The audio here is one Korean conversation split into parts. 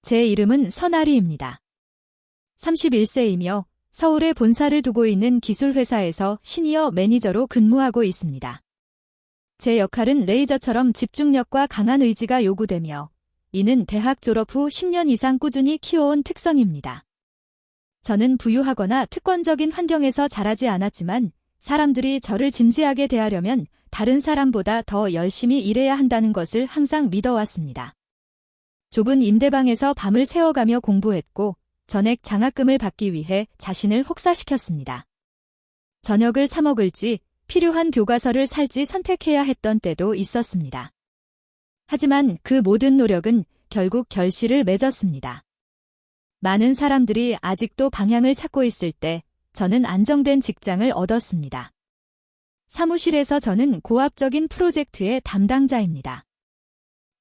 제 이름은 선아리입니다. 31세이며 서울에 본사를 두고 있는 기술회사에서 시니어 매니저로 근무하고 있습니다. 제 역할은 레이저처럼 집중력과 강한 의지가 요구되며 이는 대학 졸업 후 10년 이상 꾸준히 키워온 특성입니다. 저는 부유하거나 특권적인 환경에서 자라지 않았지만 사람들이 저를 진지하게 대하려면 다른 사람보다 더 열심히 일해야 한다는 것을 항상 믿어왔습니다. 좁은 임대방에서 밤을 새워가며 공부했고 전액 장학금을 받기 위해 자신을 혹사시켰습니다. 저녁을 사 먹을지 필요한 교과서를 살지 선택해야 했던 때도 있었습니다. 하지만 그 모든 노력은 결국 결실을 맺었습니다. 많은 사람들이 아직도 방향을 찾고 있을 때 저는 안정된 직장을 얻었습니다. 사무실에서 저는 고압적인 프로젝트의 담당자입니다.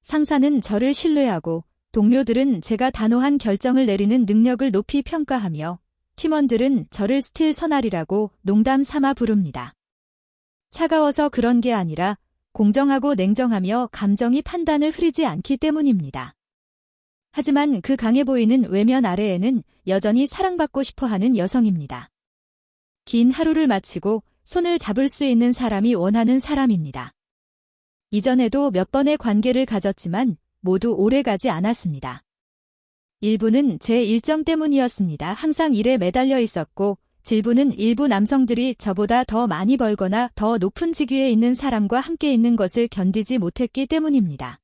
상사는 저를 신뢰하고 동료들은 제가 단호한 결정을 내리는 능력을 높이 평가하며 팀원들은 저를 스틸 선아리라고 농담 삼아 부릅니다. 차가워서 그런 게 아니라 공정하고 냉정하며 감정이 판단을 흐리지 않기 때문입니다. 하지만 그 강해 보이는 외면 아래에는 여전히 사랑받고 싶어하는 여성입니다. 긴 하루를 마치고 손을 잡을 수 있는 사람이 원하는 사람입니다. 이전에도 몇 번의 관계를 가졌지만 모두 오래가지 않았습니다. 일부는 제 일정 때문이었습니다. 항상 일에 매달려 있었고 질부는 일부 남성들이 저보다 더 많이 벌거나 더 높은 직위에 있는 사람과 함께 있는 것을 견디지 못했기 때문입니다.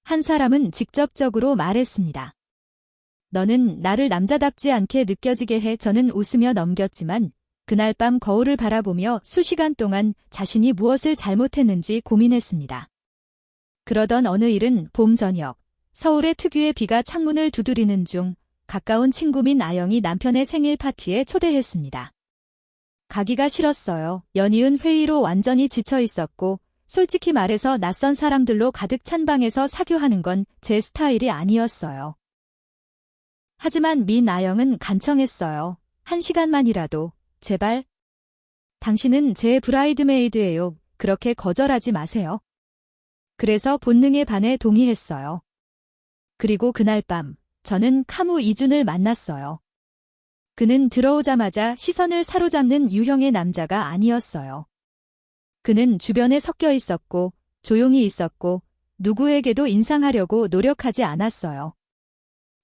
한 사람은 직접적으로 말했습니다. 너는 나를 남자답지 않게 느껴지게 해. 저는 웃으며 넘겼지만 그날 밤 거울을 바라보며 수시간 동안 자신이 무엇을 잘못했는지 고민했습니다. 그러던 어느 일은 봄 저녁, 서울의 특유의 비가 창문을 두드리는 중 가까운 친구민 아영이 남편의 생일 파티에 초대했습니다. 가기가 싫었어요. 연이은 회의로 완전히 지쳐 있었고 솔직히 말해서 낯선 사람들로 가득 찬 방에서 사교하는 건 제 스타일이 아니었어요. 하지만 민 아영은 간청했어요. 1시간만이라도 제발. 당신은 제 브라이드메이드예요. 그렇게 거절하지 마세요. 그래서 본능에 반해 동의했어요. 그리고 그날 밤 저는 카무 이준을 만났어요. 그는 들어오자마자 시선을 사로잡는 유형의 남자가 아니었어요. 그는 주변에 섞여 있었고 조용히 있었고 누구에게도 인상하려고 노력하지 않았어요.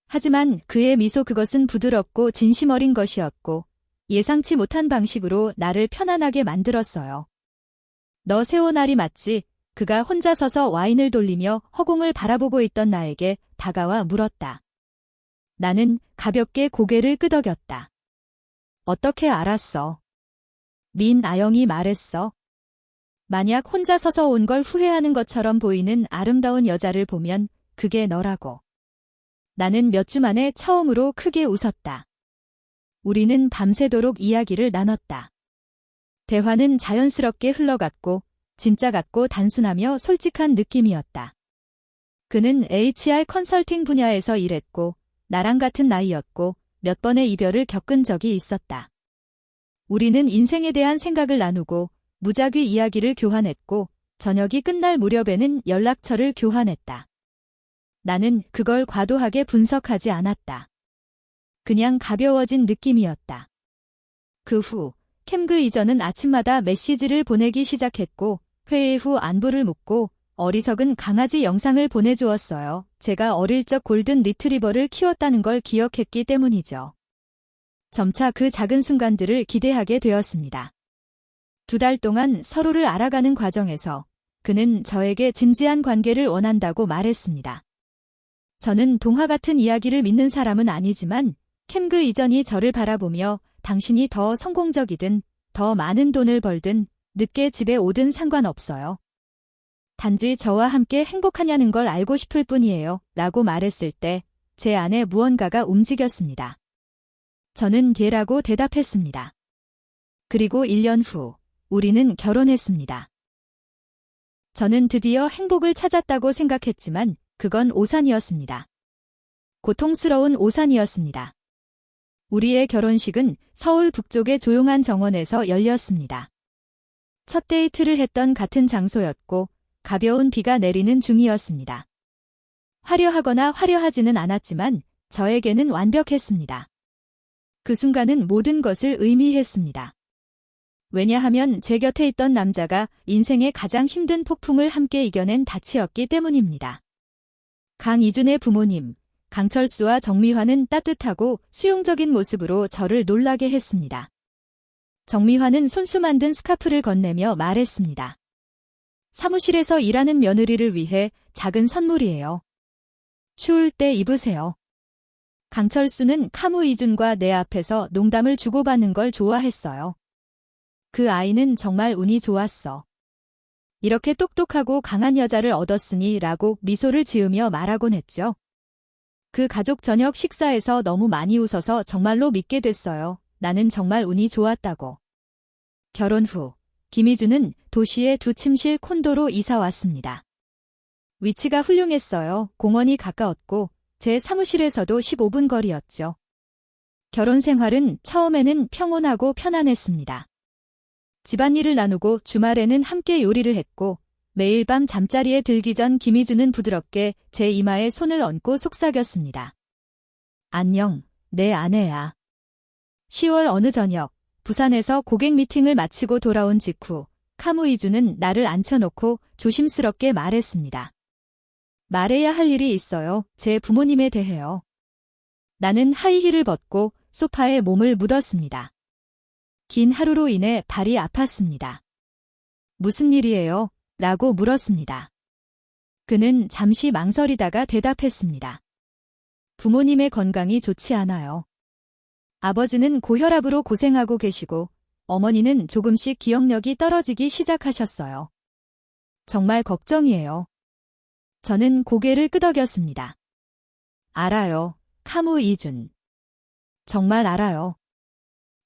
하지만 그의 미소, 그것은 부드럽고 진심 어린 것이었고 예상치 못한 방식으로 나를 편안하게 만들었어요. 너 세오나리 맞지? 그가 혼자 서서 와인을 돌리며 허공을 바라보고 있던 나에게 다가와 물었다. 나는 가볍게 고개를 끄덕였다. 어떻게 알았어? 민 아영이 말했어. 만약 혼자 서서 온 걸 후회하는 것처럼 보이는 아름다운 여자를 보면 그게 너라고. 나는 몇 주 만에 처음으로 크게 웃었다. 우리는 밤새도록 이야기를 나눴다. 대화는 자연스럽게 흘러갔고 진짜 같고 단순하며 솔직한 느낌이었다. 그는 HR 컨설팅 분야에서 일했고 나랑 같은 나이였고 몇 번의 이별을 겪은 적이 있었다. 우리는 인생에 대한 생각을 나누고 무작위 이야기를 교환했고 저녁이 끝날 무렵에는 연락처를 교환했다. 나는 그걸 과도하게 분석하지 않았다. 그냥 가벼워진 느낌이었다. 그 후 캠그 이전은 아침마다 메시지를 보내기 시작했고 회의 후 안부를 묻고 어리석은 강아지 영상을 보내주었어요. 제가 어릴 적 골든 리트리버를 키웠다는 걸 기억했기 때문이죠. 점차 그 작은 순간들을 기대하게 되었습니다. 2달 동안 서로를 알아가는 과정에서 그는 저에게 진지한 관계를 원한다고 말했습니다. 저는 동화 같은 이야기를 믿는 사람은 아니지만 캠그 이전이 저를 바라보며 당신이 더 성공적이든 더 많은 돈을 벌든 늦게 집에 오든 상관없어요. 단지 저와 함께 행복하냐는 걸 알고 싶을 뿐이에요. 라고 말했을 때 제 안에 무언가가 움직였습니다. 저는 걔라고 대답했습니다. 그리고 1년 후 우리는 결혼했습니다. 저는 드디어 행복을 찾았다고 생각했지만 그건 오산이었습니다. 고통스러운 오산이었습니다. 우리의 결혼식은 서울 북쪽의 조용한 정원에서 열렸습니다. 첫 데이트를 했던 같은 장소였고 가벼운 비가 내리는 중이었습니다. 화려하거나 화려하지는 않았지만 저에게는 완벽했습니다. 그 순간은 모든 것을 의미했습니다. 왜냐하면 제 곁에 있던 남자가 인생의 가장 힘든 폭풍을 함께 이겨낸 닻이었기 때문입니다. 강이준의 부모님, 강철수와 정미화는 따뜻하고 수용적인 모습으로 저를 놀라게 했습니다. 정미화는 손수 만든 스카프를 건네며 말했습니다. 사무실에서 일하는 며느리를 위해 작은 선물이에요. 추울 때 입으세요. 강철수는 카무 이준과 내 앞에서 농담을 주고받는 걸 좋아했어요. 그 아이는 정말 운이 좋았어. 이렇게 똑똑하고 강한 여자를 얻었으니 라고 미소를 지으며 말하곤 했죠. 그 가족 저녁 식사에서 너무 많이 웃어서 정말로 믿게 됐어요. 나는 정말 운이 좋았다고. 결혼 후 김희준은 도시의 두 침실 콘도로 이사 왔습니다. 위치가 훌륭했어요. 공원이 가까웠고 제 사무실에서도 15분 거리였죠. 결혼 생활은 처음에는 평온하고 편안했습니다. 집안일을 나누고 주말에는 함께 요리를 했고 매일 밤 잠자리에 들기 전 김희준은 부드럽게 제 이마에 손을 얹고 속삭였습니다. 안녕, 내 아내야. 10월 어느 저녁 부산에서 고객 미팅을 마치고 돌아온 직후 카무 이준은 나를 앉혀놓고 조심스럽게 말했습니다. 말해야 할 일이 있어요. 제 부모님에 대해요. 나는 하이힐을 벗고 소파에 몸을 묻었습니다. 긴 하루로 인해 발이 아팠습니다. 무슨 일이에요? 라고 물었습니다. 그는 잠시 망설이다가 대답했습니다. 부모님의 건강이 좋지 않아요. 아버지는 고혈압으로 고생하고 계시고 어머니는 조금씩 기억력이 떨어지기 시작하셨어요. 정말 걱정이에요. 저는 고개를 끄덕였습니다. 알아요, 카무 이준. 정말 알아요.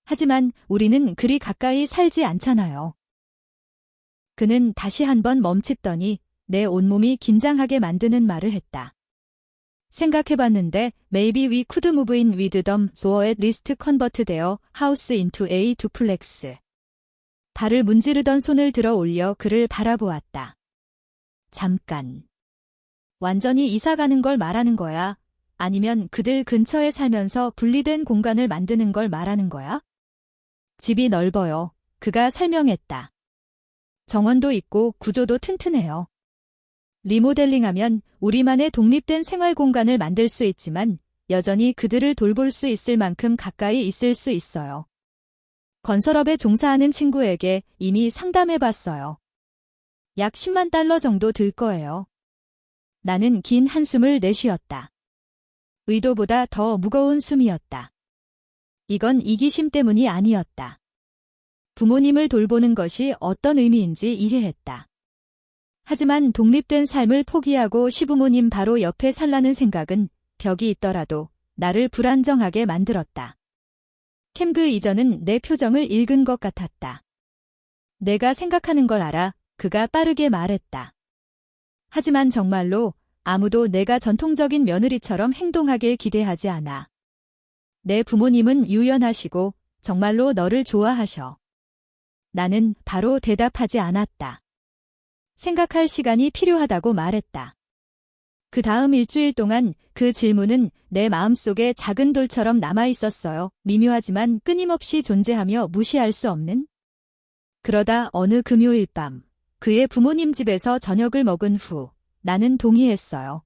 하지만 우리는 그리 가까이 살지 않잖아요. 그는 다시 한번 멈칫더니 내 온몸이 긴장하게 만드는 말을 했다. 생각해봤는데 maybe we could move in with them so at least convert their house into a duplex. 발을 문지르던 손을 들어 올려 그를 바라보았다. 잠깐. 완전히 이사가는 걸 말하는 거야? 아니면 그들 근처에 살면서 분리된 공간을 만드는 걸 말하는 거야? 집이 넓어요. 그가 설명했다. 정원도 있고 구조도 튼튼해요. 리모델링하면 우리만의 독립된 생활 공간을 만들 수 있지만 여전히 그들을 돌볼 수 있을 만큼 가까이 있을 수 있어요. 건설업에 종사하는 친구에게 이미 상담해봤어요. 약 10만 달러 정도 들 거예요. 나는 긴 한숨을 내쉬었다. 의도보다 더 무거운 숨이었다. 이건 이기심 때문이 아니었다. 부모님을 돌보는 것이 어떤 의미인지 이해했다. 하지만 독립된 삶을 포기하고 시부모님 바로 옆에 살라는 생각은 벽이 있더라도 나를 불안정하게 만들었다. 캠그 이전은 내 표정을 읽은 것 같았다. 내가 생각하는 걸 알아, 그가 빠르게 말했다. 하지만 정말로 아무도 내가 전통적인 며느리처럼 행동하길 기대하지 않아. 내 부모님은 유연하시고 정말로 너를 좋아하셔. 나는 바로 대답하지 않았다. 생각할 시간이 필요하다고 말했다. 그 다음 일주일 동안 그 질문은 내 마음속에 작은 돌처럼 남아있었어요. 미묘하지만 끊임없이 존재하며 무시할 수 없는. 그러다 어느 금요일 밤 그의 부모님 집에서 저녁을 먹은 후 나는 동의했어요.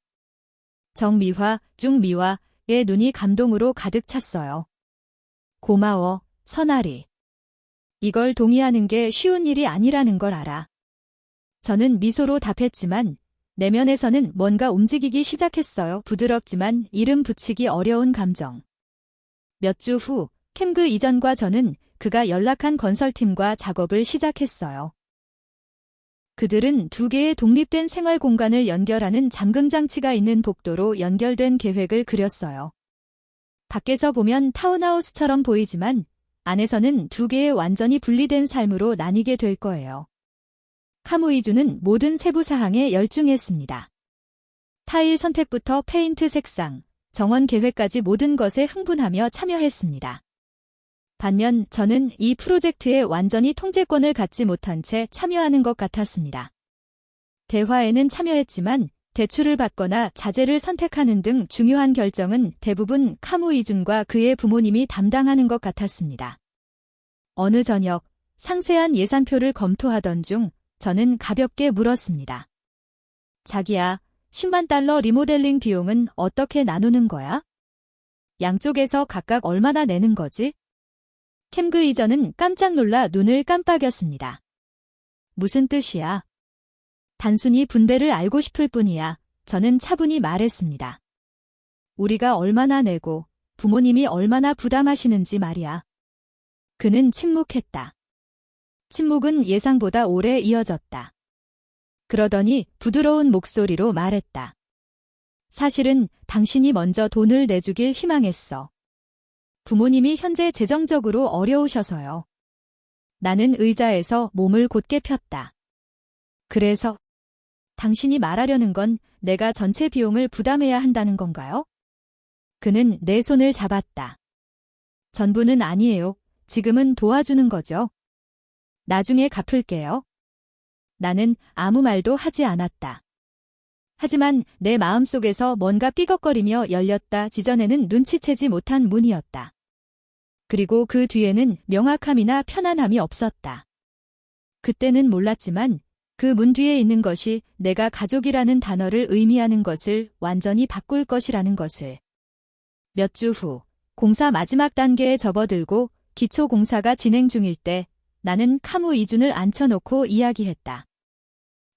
정미화, 중미화의 눈이 감동으로 가득 찼어요. 고마워, 선아리. 이걸 동의하는 게 쉬운 일이 아니라는 걸 알아. 저는 미소로 답했지만 내면에서는 뭔가 움직이기 시작했어요. 부드럽지만 이름 붙이기 어려운 감정. 몇 주 후 캠그 이전과 저는 그가 연락한 건설팀과 작업을 시작했어요. 그들은 두 개의 독립된 생활 공간을 연결하는 잠금 장치가 있는 복도로 연결된 계획을 그렸어요. 밖에서 보면 타운하우스처럼 보이지만 안에서는 두 개의 완전히 분리된 삶으로 나뉘게 될 거예요. 카무 이준은 모든 세부 사항에 열중했습니다. 타일 선택부터 페인트 색상, 정원 계획까지 모든 것에 흥분하며 참여했습니다. 반면 저는 이 프로젝트에 완전히 통제권을 갖지 못한 채 참여하는 것 같았습니다. 대화에는 참여했지만 대출을 받거나 자제를 선택하는 등 중요한 결정은 대부분 카무 이준과 그의 부모님이 담당하는 것 같았습니다. 어느 저녁 상세한 예산표를 검토하던 중 저는 가볍게 물었습니다. 자기야, 10만 달러 리모델링 비용은 어떻게 나누는 거야? 양쪽에서 각각 얼마나 내는 거지? 캠그 이전은 깜짝 놀라 눈을 깜빡였습니다. 무슨 뜻이야? 단순히 분배를 알고 싶을 뿐이야. 저는 차분히 말했습니다. 우리가 얼마나 내고 부모님이 얼마나 부담하시는지 말이야. 그는 침묵했다. 침묵은 예상보다 오래 이어졌다. 그러더니 부드러운 목소리로 말했다. 사실은 당신이 먼저 돈을 내주길 희망했어. 부모님이 현재 재정적으로 어려우셔서요. 나는 의자에서 몸을 곧게 폈다. 그래서 당신이 말하려는 건 내가 전체 비용을 부담해야 한다는 건가요? 그는 내 손을 잡았다. 전부는 아니에요. 지금은 도와주는 거죠. 나중에 갚을게요. 나는 아무 말도 하지 않았다. 하지만 내 마음속에서 뭔가 삐걱거리며 열렸다 지전에는 눈치채지 못한 문이었다. 그리고 그 뒤에는 명확함이나 편안함이 없었다. 그때는 몰랐지만 그 문 뒤에 있는 것이 내가 가족이라는 단어를 의미하는 것을 완전히 바꿀 것이라는 것을. 몇 주 후 공사 마지막 단계에 접어들고 기초 공사가 진행 중일 때 나는 카무 이준을 앉혀놓고 이야기했다.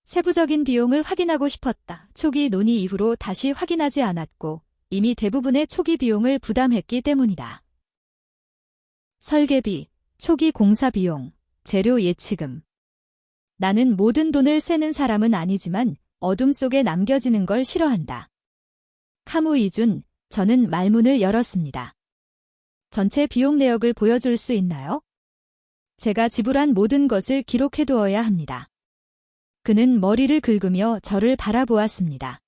세부적인 비용을 확인하고 싶었다. 초기 논의 이후로 다시 확인하지 않았고 이미 대부분의 초기 비용을 부담했기 때문이다. 설계비, 초기 공사 비용, 재료 예치금. 나는 모든 돈을 세는 사람은 아니지만 어둠 속에 남겨지는 걸 싫어한다. 카무 이준, 저는 말문을 열었습니다. 전체 비용 내역을 보여줄 수 있나요? 제가 지불한 모든 것을 기록해두어야 합니다. 그는 머리를 긁으며 저를 바라보았습니다.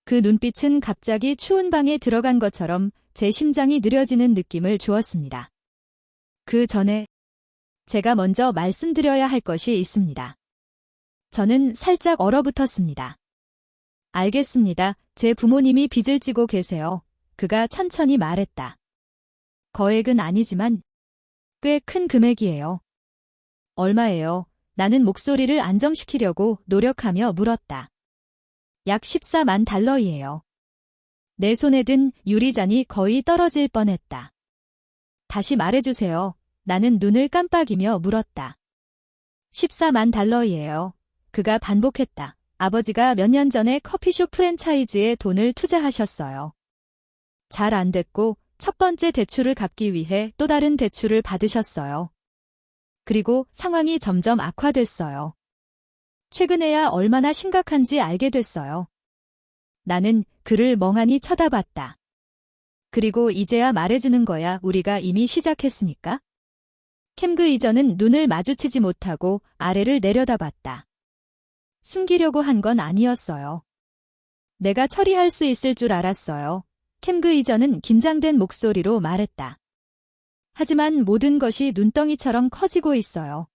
그 눈빛은 갑자기 추운 방에 들어간 것처럼 제 심장이 느려지는 느낌을 주었습니다. 그 전에 제가 먼저 말씀드려야 할 것이 있습니다. 저는 살짝 얼어붙었습니다. 알겠습니다. 제 부모님이 빚을 지고 계세요. 그가 천천히 말했다. 거액은 아니지만 꽤 큰 금액이에요. 얼마예요? 나는 목소리를 안정시키려고 노력하며 물었다. 약 14만 달러이에요. 내 손에 든 유리잔이 거의 떨어질 뻔했다. 다시 말해주세요. 나는 눈을 깜빡이며 물었다. 14만 달러이에요. 그가 반복했다. 아버지가 몇 년 전에 커피숍 프랜차이즈에 돈을 투자하셨어요. 잘 안 됐고 첫 번째 대출을 갚기 위해 또 다른 대출을 받으셨어요. 그리고 상황이 점점 악화됐어요. 최근에야 얼마나 심각한지 알게 됐어요. 나는 그를 멍하니 쳐다봤다. 그리고 이제야 말해주는 거야. 우리가 이미 시작했으니까. 캠그 이전은 눈을 마주치지 못하고 아래를 내려다봤다. 숨기려고 한 건 아니었어요. 내가 처리할 수 있을 줄 알았어요. 캠그 이전은 긴장된 목소리로 말했다. 하지만 모든 것이 눈덩이처럼 커지고 있어요.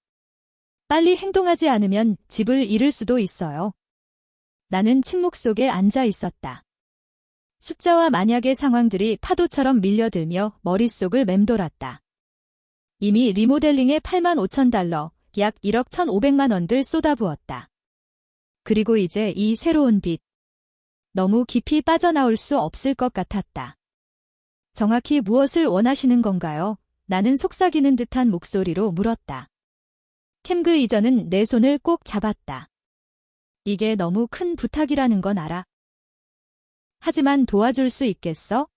빨리 행동하지 않으면 집을 잃을 수도 있어요. 나는 침묵 속에 앉아 있었다. 숫자와 만약의 상황들이 파도처럼 밀려들며 머릿속을 맴돌았다. 이미 리모델링에 8만 5천 달러, 약 1억 1,500만 원들 쏟아부었다. 그리고 이제 이 새로운 빚. 너무 깊이 빠져나올 수 없을 것 같았다. 정확히 무엇을 원하시는 건가요? 나는 속삭이는 듯한 목소리로 물었다. 캠그 이전은 내 손을 꼭 잡았다. 이게 너무 큰 부탁이라는 건 알아. 하지만 도와줄 수 있겠어?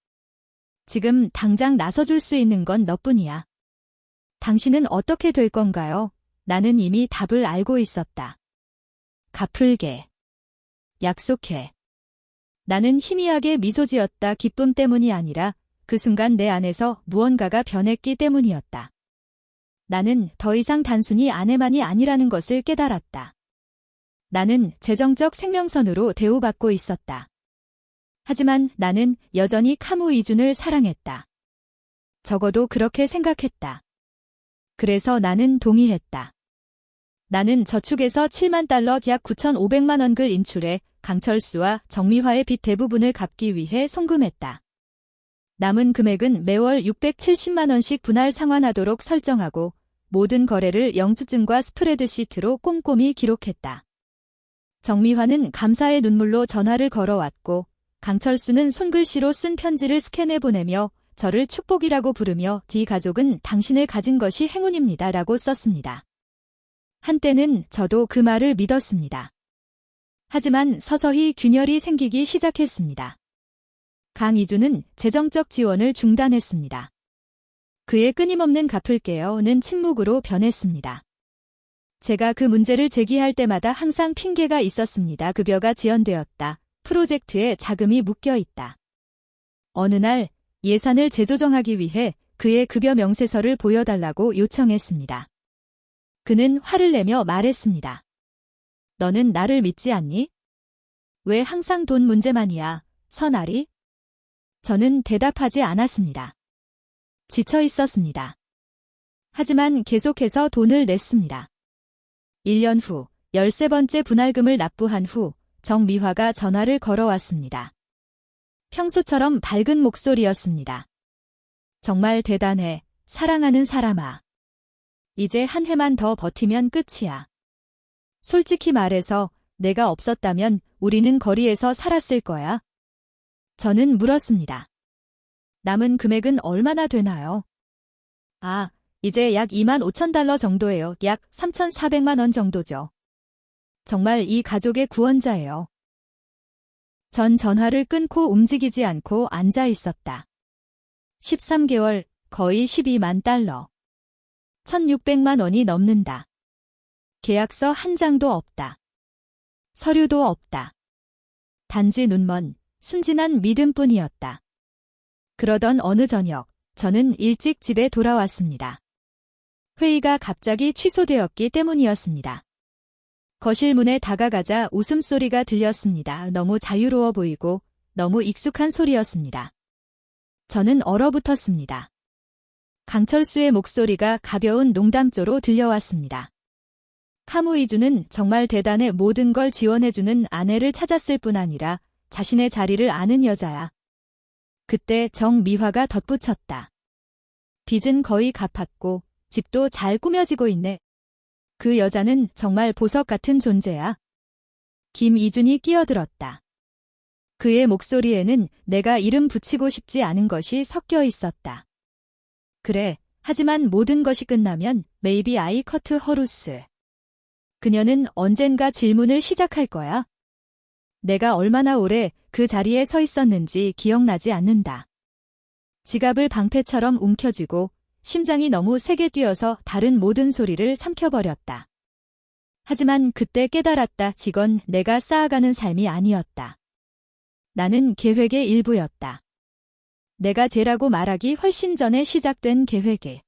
지금 당장 나서줄 수 있는 건 너뿐이야. 당신은 어떻게 될 건가요? 나는 이미 답을 알고 있었다. 갚을게. 약속해. 나는 희미하게 미소 지었다. 기쁨 때문이 아니라 그 순간 내 안에서 무언가가 변했기 때문이었다. 나는 더 이상 단순히 아내만이 아니라는 것을 깨달았다. 나는 재정적 생명선으로 대우받고 있었다. 하지만 나는 여전히 카무 이준을 사랑했다. 적어도 그렇게 생각했다. 그래서 나는 동의했다. 나는 저축에서 7만 달러 약 9,500만 원을 인출해 강철수와 정미화의 빚 대부분을 갚기 위해 송금했다. 남은 금액은 매월 670만 원씩 분할 상환하도록 설정하고 모든 거래를 영수증과 스프레드시트로 꼼꼼히 기록했다. 정미화는 감사의 눈물로 전화를 걸어왔고 강철수는 손글씨로 쓴 편지를 스캔해 보내며 저를 축복이라고 부르며 D 가족은 당신을 가진 것이 행운입니다 라고 썼습니다. 한때는 저도 그 말을 믿었습니다. 하지만 서서히 균열이 생기기 시작했습니다. 강이주는 재정적 지원을 중단했습니다. 그의 끊임없는 갚을게요는 침묵으로 변했습니다. 제가 그 문제를 제기할 때마다 항상 핑계가 있었습니다. 급여가 지연되었다. 프로젝트에 자금이 묶여 있다. 어느 날 예산을 재조정하기 위해 그의 급여 명세서를 보여달라고 요청했습니다. 그는 화를 내며 말했습니다. 너는 나를 믿지 않니? 왜 항상 돈 문제만이야, 선아리? 저는 대답하지 않았습니다. 지쳐 있었습니다. 하지만 계속해서 돈을 냈습니다. 1년 후 13번째 분할금을 납부한 후 정미화가 전화를 걸어왔습니다. 평소처럼 밝은 목소리였습니다. 정말 대단해, 사랑하는 사람아. 이제 한 해만 더 버티면 끝이야. 솔직히 말해서 내가 없었다면 우리는 거리에서 살았을 거야. 저는 물었습니다. 남은 금액은 얼마나 되나요? 이제 약 2만 5천 달러 정도예요. 약 3,400만 원 정도죠. 정말 이 가족의 구원자예요. 전 전화를 끊고 움직이지 않고 앉아 있었다. 13개월, 거의 12만 달러. 1,600만 원이 넘는다. 계약서 한 장도 없다. 서류도 없다. 단지 눈먼, 순진한 믿음뿐이었다. 그러던 어느 저녁, 저는 일찍 집에 돌아왔습니다. 회의가 갑자기 취소되었기 때문이었습니다. 거실 문에 다가가자 웃음소리가 들렸습니다. 너무 자유로워 보이고 너무 익숙한 소리였습니다. 저는 얼어붙었습니다. 강철수의 목소리가 가벼운 농담조로 들려왔습니다. 카무이주는 정말 대단해. 모든 걸 지원해주는 아내를 찾았을 뿐 아니라 자신의 자리를 아는 여자야. 그때 정미화가 덧붙였다. 빚은 거의 갚았고 집도 잘 꾸며지고 있네. 그 여자는 정말 보석 같은 존재야. 김이준이 끼어들었다. 그의 목소리에는 내가 이름 붙이고 싶지 않은 것이 섞여 있었다. 그래, 하지만 모든 것이 끝나면 maybe I cut her loose. 그녀는 언젠가 질문을 시작할 거야. 내가 얼마나 오래 그 자리에 서 있었는지 기억나지 않는다. 지갑을 방패처럼 움켜쥐고 심장이 너무 세게 뛰어서 다른 모든 소리를 삼켜버렸다. 하지만 그때 깨달았다. 이건 내가 쌓아가는 삶이 아니었다. 나는 계획의 일부였다. 내가 죄라고 말하기 훨씬 전에 시작된 계획에.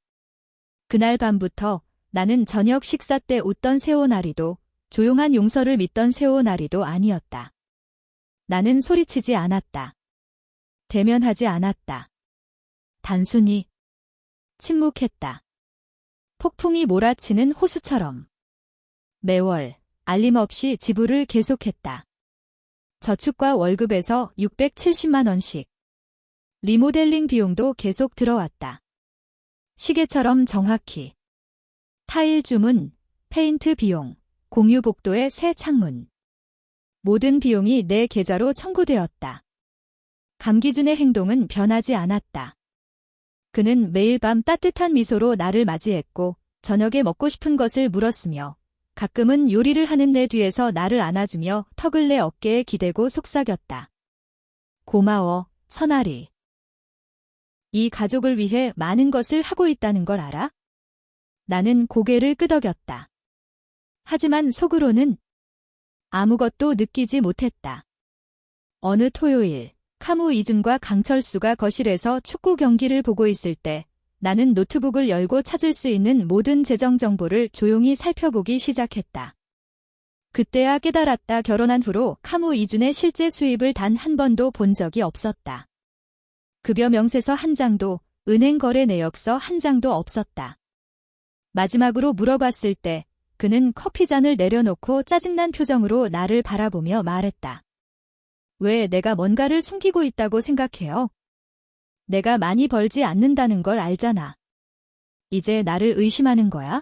그날 밤부터 나는 저녁 식사 때 웃던 세오나리도 조용한 용서를 믿던 세오나리도 아니었다. 나는 소리치지 않았다. 대면하지 않았다. 단순히 침묵했다. 폭풍이 몰아치는 호수처럼. 매월 알림없이 지불을 계속했다. 저축과 월급에서 670만 원씩. 리모델링 비용도 계속 들어왔다. 시계처럼 정확히. 타일 주문, 페인트 비용, 공유 복도의 새 창문. 모든 비용이 내 계좌로 청구되었다. 감기준의 행동은 변하지 않았다. 그는 매일 밤 따뜻한 미소로 나를 맞이했고 저녁에 먹고 싶은 것을 물었으며 가끔은 요리를 하는 내 뒤에서 나를 안아주며 턱을 내 어깨에 기대고 속삭였다. 고마워, 선아리. 이 가족을 위해 많은 것을 하고 있다는 걸 알아? 나는 고개를 끄덕였다. 하지만 속으로는 아무것도 느끼지 못했다. 어느 토요일, 카무 이준과 강철수가 거실에서 축구 경기를 보고 있을 때 나는 노트북을 열고 찾을 수 있는 모든 재정 정보를 조용히 살펴보기 시작했다. 그때야 깨달았다. 결혼한 후로 카무 이준의 실제 수입을 단 한 번도 본 적이 없었다. 급여 명세서 한 장도, 은행 거래 내역서 한 장도 없었다. 마지막으로 물어봤을 때 그는 커피잔을 내려놓고 짜증난 표정으로 나를 바라보며 말했다. 왜 내가 뭔가를 숨기고 있다고 생각해요? 내가 많이 벌지 않는다는 걸 알잖아. 이제 나를 의심하는 거야?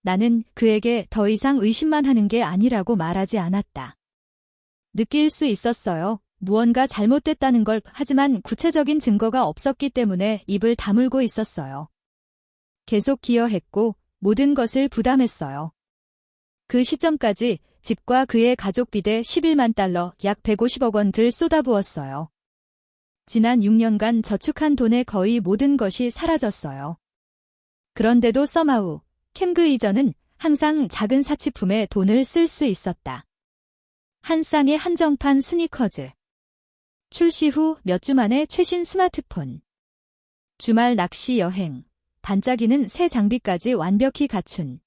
나는 그에게 더 이상 의심만 하는 게 아니라고 말하지 않았다. 느낄 수 있었어요. 무언가 잘못됐다는 걸. 하지만 구체적인 증거가 없었기 때문에 입을 다물고 있었어요. 계속 기여했고 모든 것을 부담했어요. 그 시점까지 집과 그의 가족비대 11만 달러, 약 150억 원들 쏟아부었어요. 지난 6년간 저축한 돈의 거의 모든 것이 사라졌어요. 그런데도 서마우, 캠그 이전은 항상 작은 사치품에 돈을 쓸 수 있었다. 한 쌍의 한정판 스니커즈. 출시 후 몇 주 만에 최신 스마트폰. 주말 낚시 여행. 반짝이는 새 장비까지 완벽히 갖춘.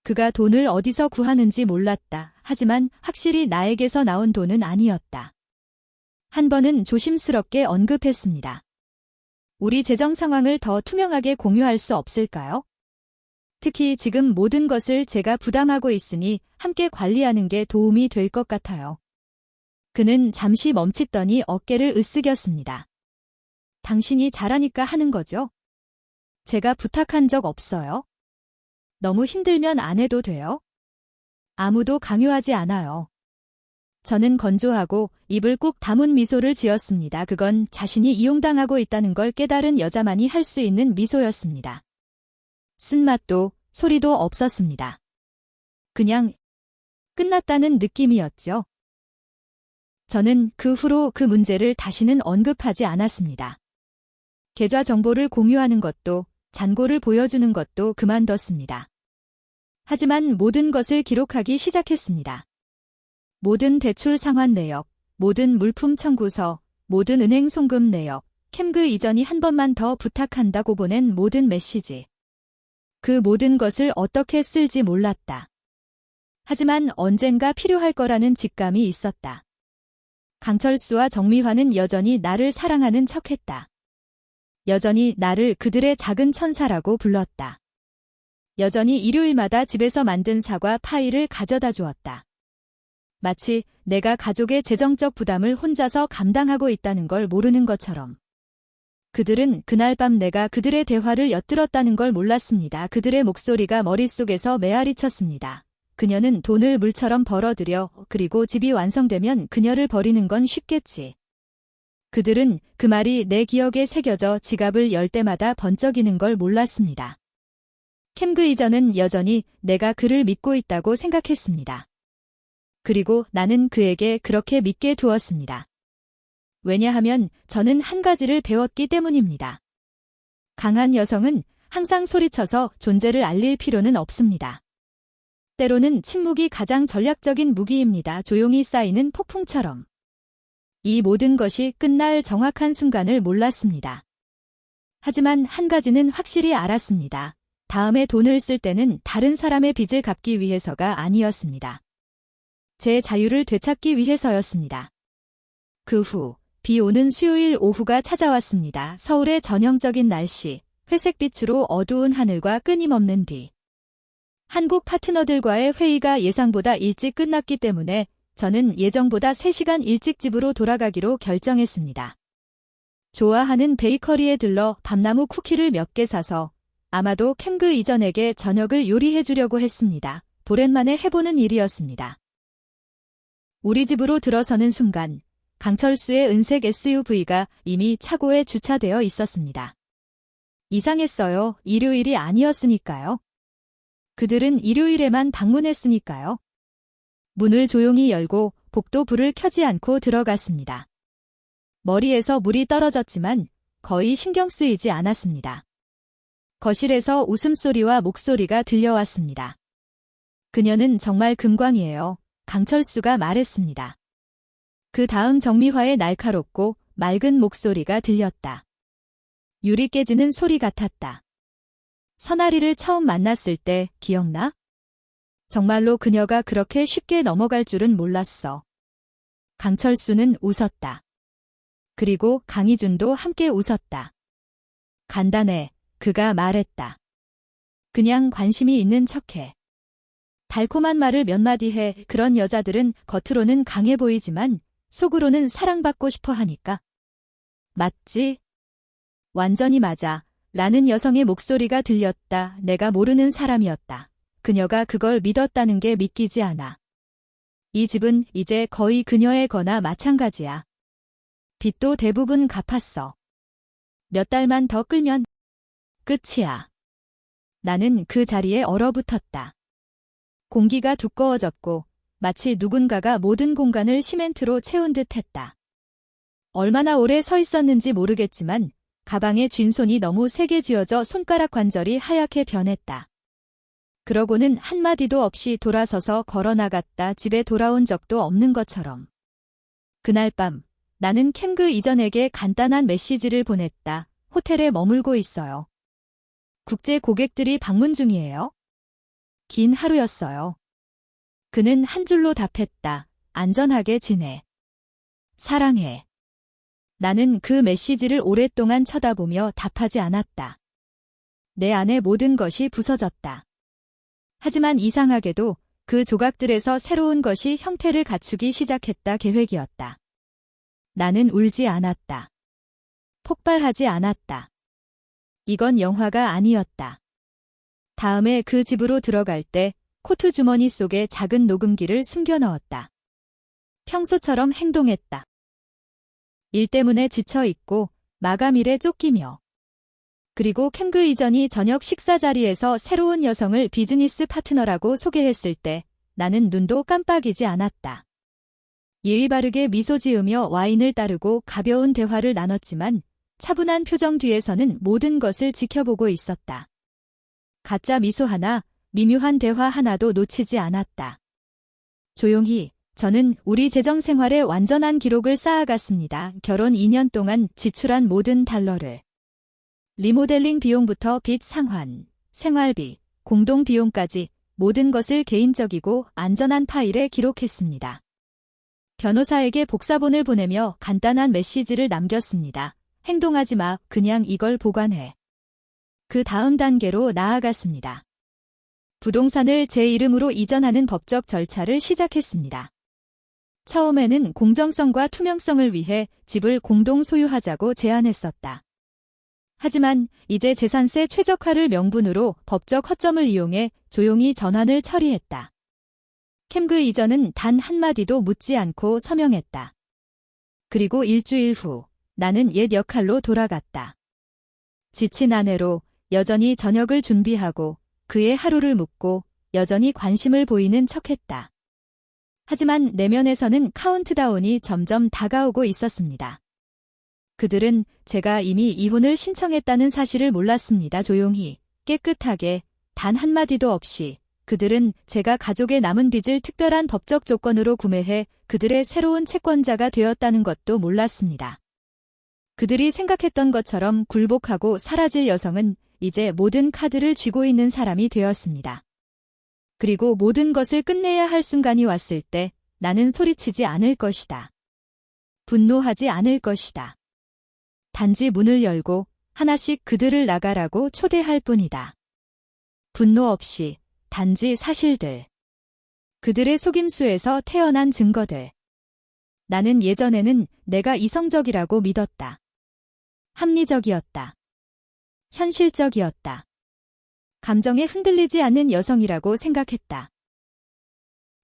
그가 돈을 어디서 구하는지 몰랐다. 하지만 확실히 나에게서 나온 돈은 아니었다. 한 번은 조심스럽게 언급했습니다. 우리 재정 상황을 더 투명하게 공유할 수 없을까요? 특히 지금 모든 것을 제가 부담하고 있으니 함께 관리하는 게 도움이 될 것 같아요. 그는 잠시 멈칫더니 어깨를 으쓱였습니다. 당신이 잘하니까 하는 거죠? 제가 부탁한 적 없어요. 너무 힘들면 안 해도 돼요? 아무도 강요하지 않아요. 저는 건조하고 입을 꾹 다문 미소를 지었습니다. 그건 자신이 이용당하고 있다는 걸 깨달은 여자만이 할 수 있는 미소였습니다. 쓴맛도 소리도 없었습니다. 그냥 끝났다는 느낌이었죠. 저는 그 후로 그 문제를 다시는 언급하지 않았습니다. 계좌 정보를 공유하는 것도 잔고를 보여주는 것도 그만뒀습니다. 하지만 모든 것을 기록하기 시작했습니다. 모든 대출 상환 내역, 모든 물품 청구서, 모든 은행 송금 내역, 캠그 이전이 한 번만 더 부탁한다고 보낸 모든 메시지. 그 모든 것을 어떻게 쓸지 몰랐다. 하지만 언젠가 필요할 거라는 직감이 있었다. 강철수와 정미화는 여전히 나를 사랑하는 척했다. 여전히 나를 그들의 작은 천사라고 불렀다. 여전히 일요일마다 집에서 만든 사과 파이를 가져다 주었다. 마치 내가 가족의 재정적 부담을 혼자서 감당하고 있다는 걸 모르는 것처럼. 그들은 그날 밤 내가 그들의 대화를 엿들었다는 걸 몰랐습니다. 그들의 목소리가 머릿속에서 메아리쳤습니다. 그녀는 돈을 물처럼 벌어들여 그리고 집이 완성되면 그녀를 버리는 건 쉽겠지. 그들은 그 말이 내 기억에 새겨져 지갑을 열 때마다 번쩍이는 걸 몰랐습니다. 캠그 이전은 여전히 내가 그를 믿고 있다고 생각했습니다. 그리고 나는 그에게 그렇게 믿게 두었습니다. 왜냐하면 저는 한 가지를 배웠기 때문입니다. 강한 여성은 항상 소리쳐서 존재를 알릴 필요는 없습니다. 때로는 침묵이 가장 전략적인 무기입니다. 조용히 쌓이는 폭풍처럼. 이 모든 것이 끝날 정확한 순간을 몰랐습니다. 하지만 한 가지는 확실히 알았습니다. 다음에 돈을 쓸 때는 다른 사람의 빚을 갚기 위해서가 아니었습니다. 제 자유를 되찾기 위해서였습니다. 그 후, 비 오는 수요일 오후가 찾아왔습니다. 서울의 전형적인 날씨, 회색빛으로 어두운 하늘과 끊임없는 비. 한국 파트너들과의 회의가 예상보다 일찍 끝났기 때문에 저는 예정보다 3시간 일찍 집으로 돌아가기로 결정했습니다. 좋아하는 베이커리에 들러 밤나무 쿠키를 몇 개 사서 아마도 캠그 이전에게 저녁을 요리해 주려고 했습니다. 오랜만에 해보는 일이었습니다. 우리 집으로 들어서는 순간 강철수의 은색 SUV가 이미 차고에 주차되어 있었습니다. 이상했어요. 일요일이 아니었으니까요. 그들은 일요일에만 방문했으니까요. 문을 조용히 열고 복도 불을 켜지 않고 들어갔습니다. 머리에서 물이 떨어졌지만 거의 신경 쓰이지 않았습니다. 거실에서 웃음소리와 목소리가 들려왔습니다. 그녀는 정말 금광이에요. 강철수가 말했습니다. 그 다음 정미화의 날카롭고 맑은 목소리가 들렸다. 유리 깨지는 소리 같았다. 선아리를 처음 만났을 때 기억나? 정말로 그녀가 그렇게 쉽게 넘어갈 줄은 몰랐어. 강철수는 웃었다. 그리고 강희준도 함께 웃었다. 간단해, 그가 말했다. 그냥 관심이 있는 척해. 달콤한 말을 몇 마디 해. 그런 여자들은 겉으로는 강해 보이지만 속으로는 사랑받고 싶어 하니까. 맞지? 완전히 맞아. 라는 여성의 목소리가 들렸다. 내가 모르는 사람이었다. 그녀가 그걸 믿었다는 게 믿기지 않아. 이 집은 이제 거의 그녀의 거나 마찬가지야. 빚도 대부분 갚았어. 몇 달만 더 끌면 끝이야. 나는 그 자리에 얼어붙었다. 공기가 두꺼워졌고 마치 누군가가 모든 공간을 시멘트로 채운 듯 했다. 얼마나 오래 서 있었는지 모르겠지만 가방에 쥔 손이 너무 세게 쥐어져 손가락 관절이 하얗게 변했다. 그러고는 한마디도 없이 돌아서서 걸어나갔다. 집에 돌아온 적도 없는 것처럼. 그날 밤 나는 캠그 이전에게 간단한 메시지를 보냈다. 호텔에 머물고 있어요. 국제 고객들이 방문 중이에요. 긴 하루였어요. 그는 한 줄로 답했다. 안전하게 지내. 사랑해. 나는 그 메시지를 오랫동안 쳐다보며 답하지 않았다. 내 안의 모든 것이 부서졌다. 하지만 이상하게도 그 조각들에서 새로운 것이 형태를 갖추기 시작했다. 계획이었다. 나는 울지 않았다. 폭발하지 않았다. 이건 영화가 아니었다. 다음에 그 집으로 들어갈 때 코트 주머니 속에 작은 녹음기를 숨겨 넣었다. 평소처럼 행동했다. 일 때문에 지쳐 있고 마감일에 쫓기며. 그리고 캠그 이전이 저녁 식사 자리에서 새로운 여성을 비즈니스 파트너라고 소개했을 때 나는 눈도 깜빡이지 않았다. 예의 바르게 미소 지으며 와인을 따르고 가벼운 대화를 나눴지만 차분한 표정 뒤에서는 모든 것을 지켜보고 있었다. 가짜 미소 하나, 미묘한 대화 하나도 놓치지 않았다. 조용히 저는 우리 재정 생활의 완전한 기록을 쌓아갔습니다. 결혼 2년 동안 지출한 모든 달러를. 리모델링 비용부터 빚 상환, 생활비, 공동 비용까지 모든 것을 개인적이고 안전한 파일에 기록했습니다. 변호사에게 복사본을 보내며 간단한 메시지를 남겼습니다. 행동하지 마, 그냥 이걸 보관해. 그 다음 단계로 나아갔습니다. 부동산을 제 이름으로 이전하는 법적 절차를 시작했습니다. 처음에는 공정성과 투명성을 위해 집을 공동 소유하자고 제안했었다. 하지만 이제 재산세 최적화를 명분으로 법적 허점을 이용해 조용히 전환을 처리했다. 캠그 이전은 단 한마디도 묻지 않고 서명했다. 그리고 일주일 후 나는 옛 역할로 돌아갔다. 지친 아내로 여전히 저녁을 준비하고 그의 하루를 묻고 여전히 관심을 보이는 척했다. 하지만 내면에서는 카운트다운이 점점 다가오고 있었습니다. 그들은 제가 이미 이혼을 신청했다는 사실을 몰랐습니다. 조용히, 깨끗하게, 단 한마디도 없이 그들은 제가 가족의 남은 빚을 특별한 법적 조건으로 구매해 그들의 새로운 채권자가 되었다는 것도 몰랐습니다. 그들이 생각했던 것처럼 굴복하고 사라질 여성은 이제 모든 카드를 쥐고 있는 사람이 되었습니다. 그리고 모든 것을 끝내야 할 순간이 왔을 때 나는 소리치지 않을 것이다. 분노하지 않을 것이다. 단지 문을 열고 하나씩 그들을 나가라고 초대할 뿐이다. 분노 없이 단지 사실들. 그들의 속임수에서 태어난 증거들. 나는 예전에는 내가 이성적이라고 믿었다. 합리적이었다. 현실적이었다. 감정에 흔들리지 않는 여성이라고 생각했다.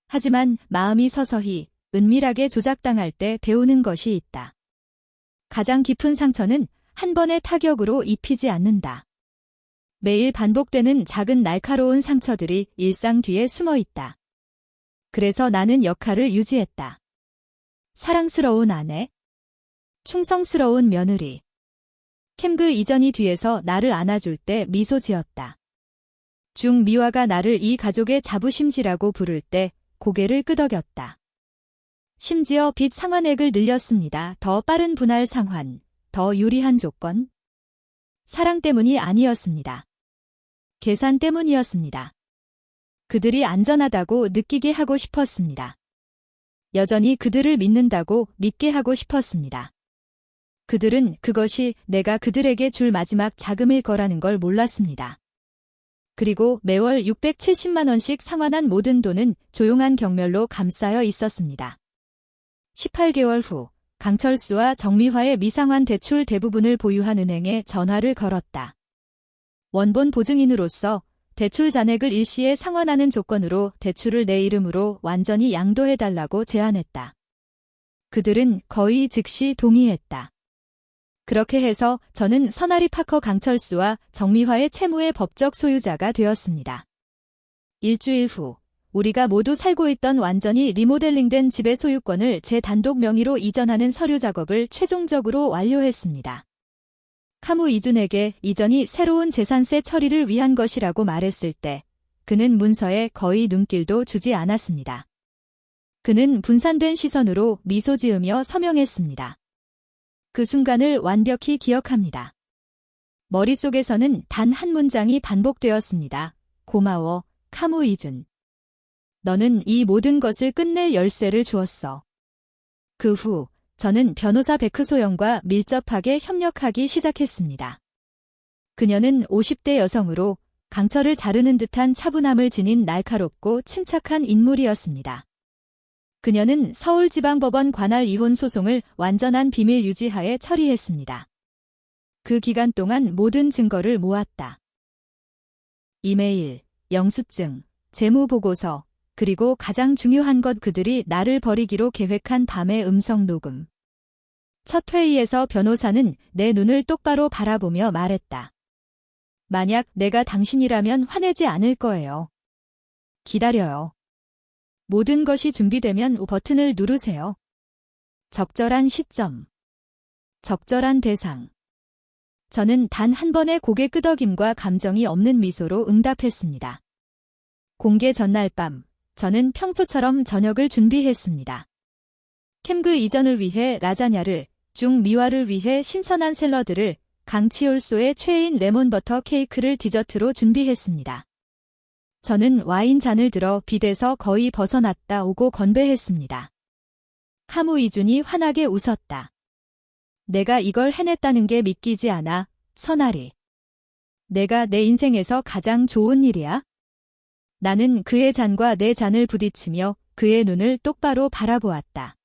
하지만 마음이 서서히 은밀하게 조작당할 때 배우는 것이 있다. 가장 깊은 상처는 한 번의 타격으로 입히지 않는다. 매일 반복되는 작은 날카로운 상처들이 일상 뒤에 숨어 있다. 그래서 나는 역할을 유지했다. 사랑스러운 아내, 충성스러운 며느리. 캠그 이전이 뒤에서 나를 안아줄 때 미소 지었다. 중미화가 나를 이 가족의 자부심지라고 부를 때 고개를 끄덕였다. 심지어 빚 상환액을 늘렸습니다. 더 빠른 분할 상환, 더 유리한 조건. 사랑 때문이 아니었습니다. 계산 때문이었습니다. 그들이 안전하다고 느끼게 하고 싶었습니다. 여전히 그들을 믿는다고 믿게 하고 싶었습니다. 그들은 그것이 내가 그들에게 줄 마지막 자금일 거라는 걸 몰랐습니다. 그리고 매월 670만 원씩 상환한 모든 돈은 조용한 경멸로 감싸여 있었습니다. 18개월 후 강철수와 정미화의 미상환 대출 대부분을 보유한 은행에 전화를 걸었다. 원본 보증인으로서 대출 잔액을 일시에 상환하는 조건으로 대출을 내 이름으로 완전히 양도해달라고 제안했다. 그들은 거의 즉시 동의했다. 그렇게 해서 저는 서나리 파커 강철수와 정미화의 채무의 법적 소유자가 되었습니다. 일주일 후 우리가 모두 살고 있던 완전히 리모델링된 집의 소유권을 제 단독 명의로 이전하는 서류 작업을 최종적으로 완료했습니다. 카무 이준에게 이전이 새로운 재산세 처리를 위한 것이라고 말했을 때 그는 문서에 거의 눈길도 주지 않았습니다. 그는 분산된 시선으로 미소 지으며 서명했습니다. 그 순간을 완벽히 기억합니다. 머릿속에서는 단 한 문장이 반복되었습니다. 고마워, 카무 이준. 너는 이 모든 것을 끝낼 열쇠를 주었어. 그 후 저는 변호사 베크소영과 밀접하게 협력하기 시작했습니다. 그녀는 50대 여성으로 강철을 자르는 듯한 차분함을 지닌 날카롭고 침착한 인물이었습니다. 그녀는 서울지방법원 관할 이혼 소송을 완전한 비밀 유지하에 처리했습니다. 그 기간 동안 모든 증거를 모았다. 이메일, 영수증, 재무보고서, 그리고 가장 중요한 것 그들이 나를 버리기로 계획한 밤의 음성 녹음. 첫 회의에서 변호사는 내 눈을 똑바로 바라보며 말했다. 만약 내가 당신이라면 화내지 않을 거예요. 기다려요. 모든 것이 준비되면 버튼을 누르세요. 적절한 시점. 적절한 대상. 저는 단 한 번의 고개 끄덕임과 감정이 없는 미소로 응답했습니다. 공개 전날 밤, 저는 평소처럼 저녁을 준비했습니다. 캠그 이전을 위해 라자냐를, 중미화를 위해 신선한 샐러드를, 강치올소의 최애인 레몬버터 케이크를 디저트로 준비했습니다. 저는 와인 잔을 들어 빗에서 거의 벗어났다 오고 건배했습니다. 카무 이준이 환하게 웃었다. 내가 이걸 해냈다는 게 믿기지 않아, 서나리. 내가 내 인생에서 가장 좋은 일이야? 나는 그의 잔과 내 잔을 부딪히며 그의 눈을 똑바로 바라보았다.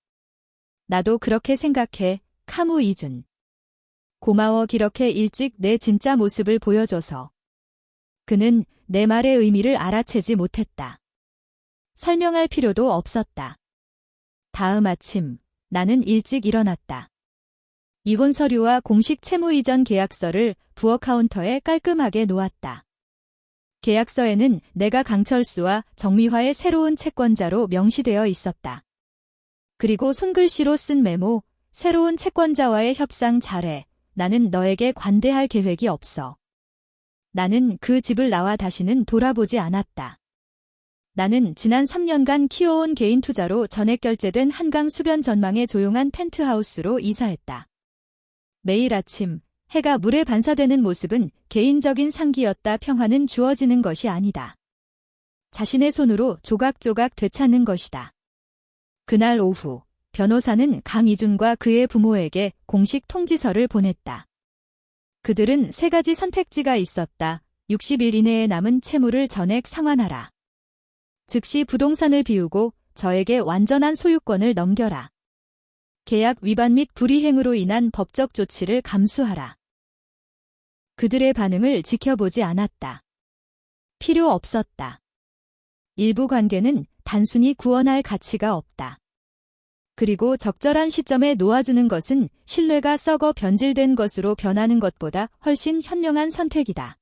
나도 그렇게 생각해, 카무 이준. 고마워 그렇게 일찍 내 진짜 모습을 보여줘서. 그는 내 말의 의미를 알아채지 못했다. 설명할 필요도 없었다. 다음 아침, 나는 일찍 일어났다. 이혼 서류와 공식 채무 이전 계약서를 부엌 카운터에 깔끔하게 놓았다. 계약서에는 내가 강철수와 정미화의 새로운 채권자로 명시되어 있었다. 그리고 손글씨로 쓴 메모, 새로운 채권자와의 협상 잘해. 나는 너에게 관대할 계획이 없어. 나는 그 집을 나와 다시는 돌아보지 않았다. 나는 지난 3년간 키워온 개인 투자로 전액 결제된 한강 수변 전망의 조용한 펜트하우스로 이사했다. 매일 아침 해가 물에 반사되는 모습은 개인적인 상기였다. 평화는 주어지는 것이 아니다. 자신의 손으로 조각조각 되찾는 것이다. 그날 오후 변호사는 강이준과 그의 부모에게 공식 통지서를 보냈다. 그들은 세 가지 선택지가 있었다. 60일 이내에 남은 채무를 전액 상환하라. 즉시 부동산을 비우고 저에게 완전한 소유권을 넘겨라. 계약 위반 및 불이행으로 인한 법적 조치를 감수하라. 그들의 반응을 지켜보지 않았다. 필요 없었다. 일부 관계는 단순히 구원할 가치가 없다. 그리고 적절한 시점에 놓아주는 것은 신뢰가 썩어 변질된 것으로 변하는 것보다 훨씬 현명한 선택이다.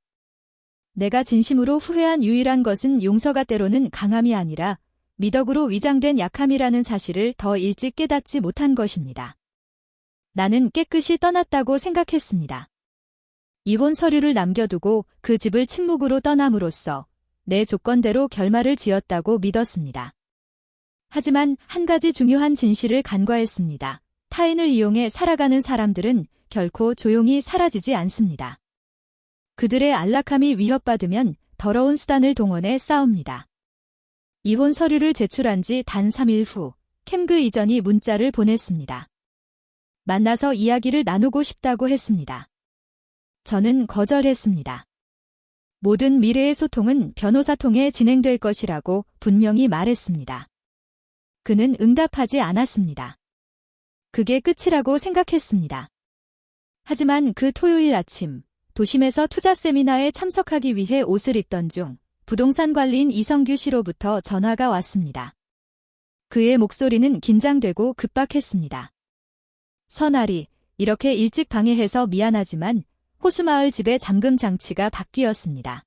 내가 진심으로 후회한 유일한 것은 용서가 때로는 강함이 아니라 미덕으로 위장된 약함이라는 사실을 더 일찍 깨닫지 못한 것입니다. 나는 깨끗이 떠났다고 생각했습니다. 이혼 서류를 남겨두고 그 집을 침묵으로 떠남으로써 내 조건대로 결말을 지었다고 믿었습니다. 하지만 한 가지 중요한 진실을 간과했습니다. 타인을 이용해 살아가는 사람들은 결코 조용히 사라지지 않습니다. 그들의 안락함이 위협받으면 더러운 수단을 동원해 싸웁니다. 이혼 서류를 제출한 지 단 3일 후 캠그 이전이 문자를 보냈습니다. 만나서 이야기를 나누고 싶다고 했습니다. 저는 거절했습니다. 모든 미래의 소통은 변호사 통해 진행될 것이라고 분명히 말했습니다. 그는 응답하지 않았습니다. 그게 끝이라고 생각했습니다. 하지만 그 토요일 아침, 도심에서 투자 세미나에 참석하기 위해 옷을 입던 중 부동산 관리인 이성규 씨로부터 전화가 왔습니다. 그의 목소리는 긴장되고 급박했습니다. 선아리, 이렇게 일찍 방해해서 미안하지만 호수마을 집의 잠금 장치가 바뀌었습니다.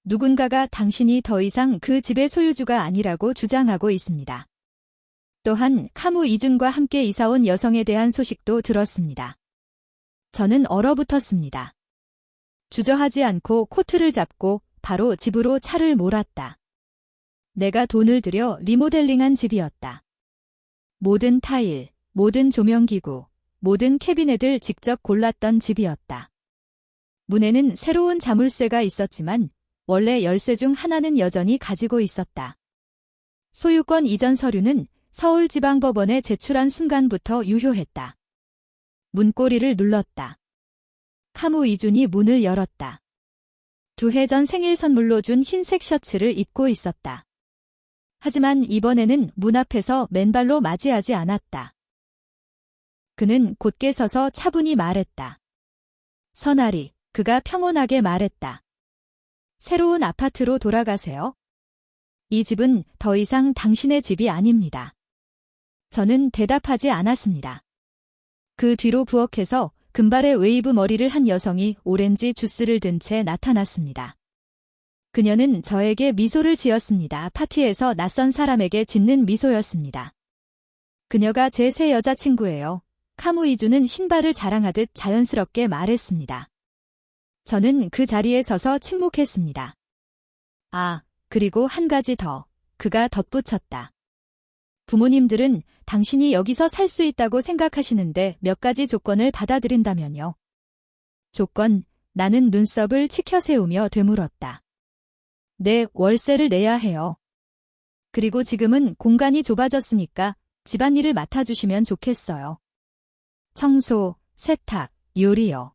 누군가가 당신이 더 이상 그 집의 소유주가 아니라고 주장하고 있습니다. 또한 카무 이준과 함께 이사온 여성에 대한 소식도 들었습니다. 저는 얼어붙었습니다. 주저하지 않고 코트를 잡고 바로 집으로 차를 몰았다. 내가 돈을 들여 리모델링한 집이었다. 모든 타일, 모든 조명기구, 모든 캐비넷을 직접 골랐던 집이었다. 문에는 새로운 자물쇠가 있었지만 원래 열쇠 중 하나는 여전히 가지고 있었다. 소유권 이전 서류는 서울지방법원에 제출한 순간부터 유효했다. 문고리를 눌렀다. 카무 이준이 문을 열었다. 2해 전 생일 선물로 준 흰색 셔츠를 입고 있었다. 하지만 이번에는 문 앞에서 맨발로 맞이하지 않았다. 그는 곧게 서서 차분히 말했다. 선아리, 그가 평온하게 말했다. 새로운 아파트로 돌아가세요. 이 집은 더 이상 당신의 집이 아닙니다. 저는 대답하지 않았습니다. 그 뒤로 부엌에서 금발의 웨이브 머리를 한 여성이 오렌지 주스를 든 채 나타났습니다. 그녀는 저에게 미소를 지었습니다. 파티에서 낯선 사람에게 짓는 미소였습니다. 그녀가 제 새 여자친구예요. 카무 이주는 신발을 자랑하듯 자연스럽게 말했습니다. 저는 그 자리에 서서 침묵했습니다. 아, 그리고 한 가지 더. 그가 덧붙였다. 부모님들은 당신이 여기서 살 수 있다고 생각하시는데 몇 가지 조건을 받아들인다면요. 조건, 나는 눈썹을 치켜세우며 되물었다. 네, 월세를 내야 해요. 그리고 지금은 공간이 좁아졌으니까 집안일을 맡아주시면 좋겠어요. 청소, 세탁, 요리요.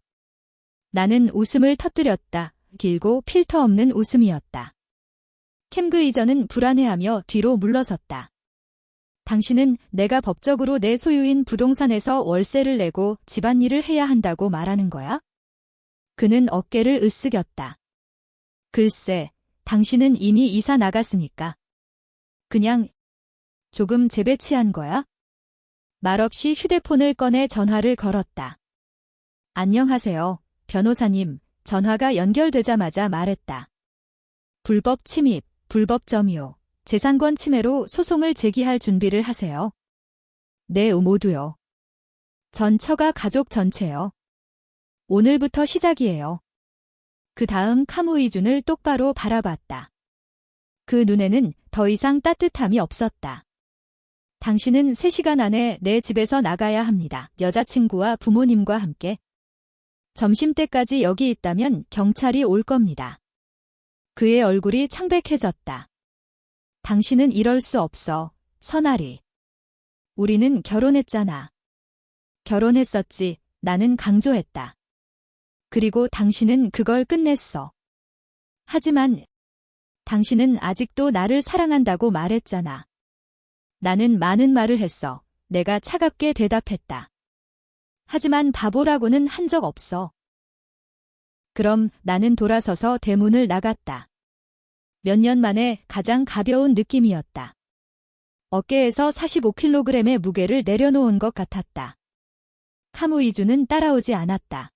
나는 웃음을 터뜨렸다. 길고 필터 없는 웃음이었다. 캠그 이전은 불안해하며 뒤로 물러섰다. 당신은 내가 법적으로 내 소유인 부동산에서 월세를 내고 집안일을 해야 한다고 말하는 거야? 그는 어깨를 으쓱였다. 글쎄, 당신은 이미 이사 나갔으니까. 그냥 조금 재배치한 거야? 말없이 휴대폰을 꺼내 전화를 걸었다. 안녕하세요, 변호사님. 전화가 연결되자마자 말했다. 불법 침입, 불법 점유, 재산권 침해로 소송을 제기할 준비를 하세요. 네, 모두요. 전 처가 가족 전체요. 오늘부터 시작이에요. 그 다음 카무 이준을 똑바로 바라봤다. 그 눈에는 더 이상 따뜻함이 없었다. 당신은 3시간 안에 내 집에서 나가야 합니다. 여자친구와 부모님과 함께. 점심때까지 여기 있다면 경찰이 올 겁니다. 그의 얼굴이 창백해졌다. 당신은 이럴 수 없어, 선아리. 우리는 결혼했잖아. 결혼했었지, 나는 강조했다. 그리고 당신은 그걸 끝냈어. 하지만 당신은 아직도 나를 사랑한다고 말했잖아. 나는 많은 말을 했어. 내가 차갑게 대답했다. 하지만 바보라고는 한 적 없어. 그럼 나는 돌아서서 대문을 나갔다. 몇 년 만에 가장 가벼운 느낌이었다. 어깨에서 45kg의 무게를 내려놓은 것 같았다. 카무 이주는 따라오지 않았다.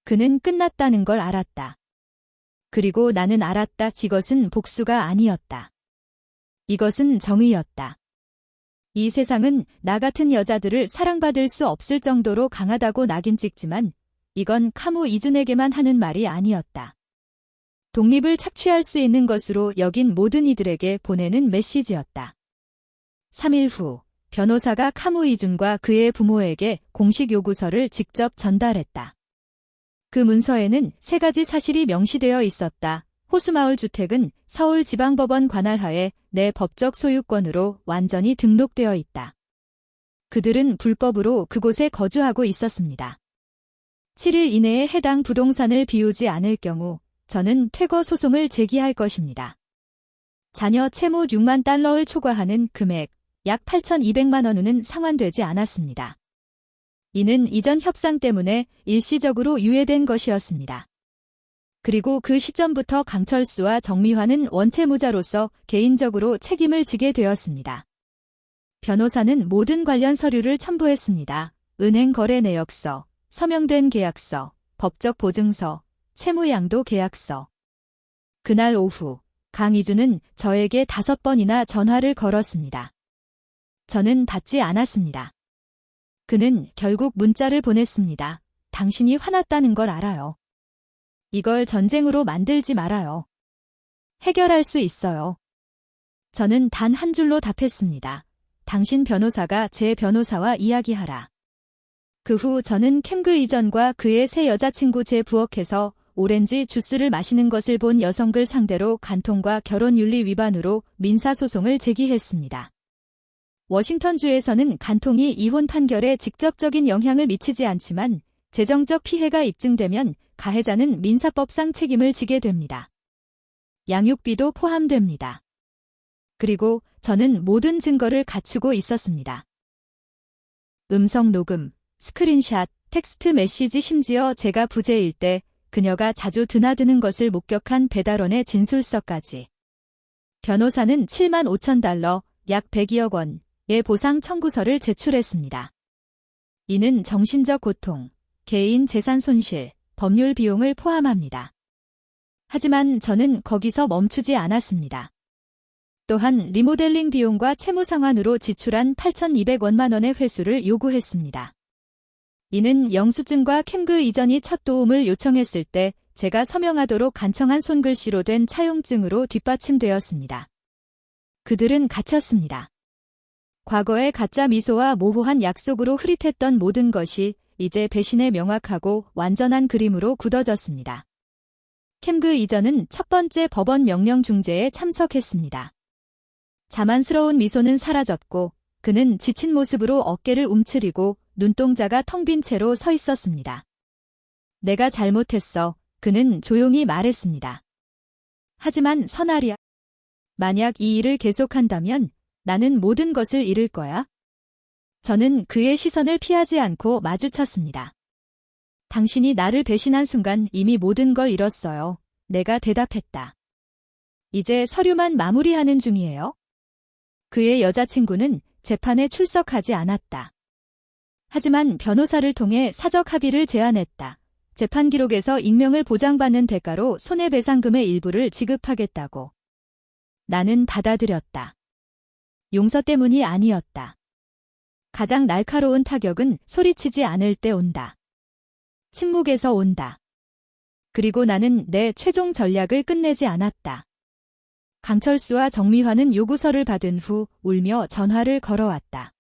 그는 끝났다는 걸 알았다. 그리고 나는 알았다. 이것은 복수가 아니었다. 이것은 정의였다. 이 세상은 나 같은 여자들을 사랑받을 수 없을 정도로 강하다고 낙인 찍지만 이건 카무 이준에게만 하는 말이 아니었다. 독립을 착취할 수 있는 것으로 여긴 모든 이들에게 보내는 메시지였다. 3일 후 변호사가 카무 이준과 그의 부모에게 공식 요구서를 직접 전달했다. 그 문서에는 3가지 사실이 명시되어 있었다. 호수마을 주택은 서울지방법원 관할하에 내 법적 소유권으로 완전히 등록되어 있다. 그들은 불법으로 그곳에 거주하고 있었습니다. 7일 이내에 해당 부동산을 비우지 않을 경우 저는 퇴거 소송을 제기할 것입니다. 자녀 채무 $6만 초과하는 금액, 약 8,200만 원은 상환되지 않았습니다. 이는 이전 협상 때문에 일시적으로 유예된 것이었습니다. 그리고 그 시점부터 강철수와 정미화는 원체무자로서 개인적으로 책임을 지게 되었습니다. 변호사는 모든 관련 서류를 첨부했습니다. 은행 거래 내역서, 서명된 계약서, 법적 보증서, 채무양도 계약서. 그날 오후 강희준은 저에게 5번이나 전화를 걸었습니다. 저는 받지 않았습니다. 그는 결국 문자를 보냈습니다. 당신이 화났다는 걸 알아요. 이걸 전쟁으로 만들지 말아요. 해결할 수 있어요. 저는 단 한 줄로 답했습니다. 당신 변호사가 제 변호사와 이야기하라. 그 후 저는 캠그 이전과 그의 새 여자친구 제 부엌에서 오렌지 주스를 마시는 것을 본 여성을 상대로 간통과 결혼윤리 위반으로 민사소송을 제기했습니다. 워싱턴주에서는 간통이 이혼 판결에 직접적인 영향을 미치지 않지만 재정적 피해가 입증되면 가해자는 민사법상 책임을 지게 됩니다. 양육비도 포함됩니다. 그리고 저는 모든 증거를 갖추고 있었습니다. 음성 녹음, 스크린샷, 텍스트 메시지 심지어 제가 부재일 때 그녀가 자주 드나드는 것을 목격한 배달원의 진술서까지. 변호사는 7만 5천 달러, 약 102억 원의 보상 청구서를 제출했습니다. 이는 정신적 고통, 개인 재산 손실, 법률 비용을 포함합니다. 하지만 저는 거기서 멈추지 않았습니다. 또한 리모델링 비용과 채무 상환으로 지출한 8,200만 원의 회수를 요구했습니다. 이는 영수증과 캠그 이전이 첫 도움을 요청했을 때 제가 서명하도록 간청한 손글씨로 된 차용증으로 뒷받침되었습니다. 그들은 갇혔습니다. 과거의 가짜 미소와 모호한 약속으로 흐릿했던 모든 것이 이제 배신의 명확하고 완전한 그림으로 굳어졌습니다. 캠그 이전은 첫 번째 법원 명령 중재에 참석했습니다. 자만스러운 미소는 사라졌고 그는 지친 모습으로 어깨를 움츠리고 눈동자가 텅 빈 채로 서 있었습니다. 내가 잘못했어. 그는 조용히 말했습니다. 하지만 선아리야. 만약 이 일을 계속한다면 나는 모든 것을 잃을 거야. 저는 그의 시선을 피하지 않고 마주쳤습니다. 당신이 나를 배신한 순간 이미 모든 걸 잃었어요. 내가 대답했다. 이제 서류만 마무리하는 중이에요. 그의 여자친구는 재판에 출석하지 않았다. 하지만 변호사를 통해 사적 합의를 제안했다. 재판 기록에서 익명을 보장받는 대가로 손해배상금의 일부를 지급하겠다고. 나는 받아들였다. 용서 때문이 아니었다. 가장 날카로운 타격은 소리치지 않을 때 온다. 침묵에서 온다. 그리고 나는 내 최종 전략을 끝내지 않았다. 강철수와 정미화는 요구서를 받은 후 울며 전화를 걸어왔다.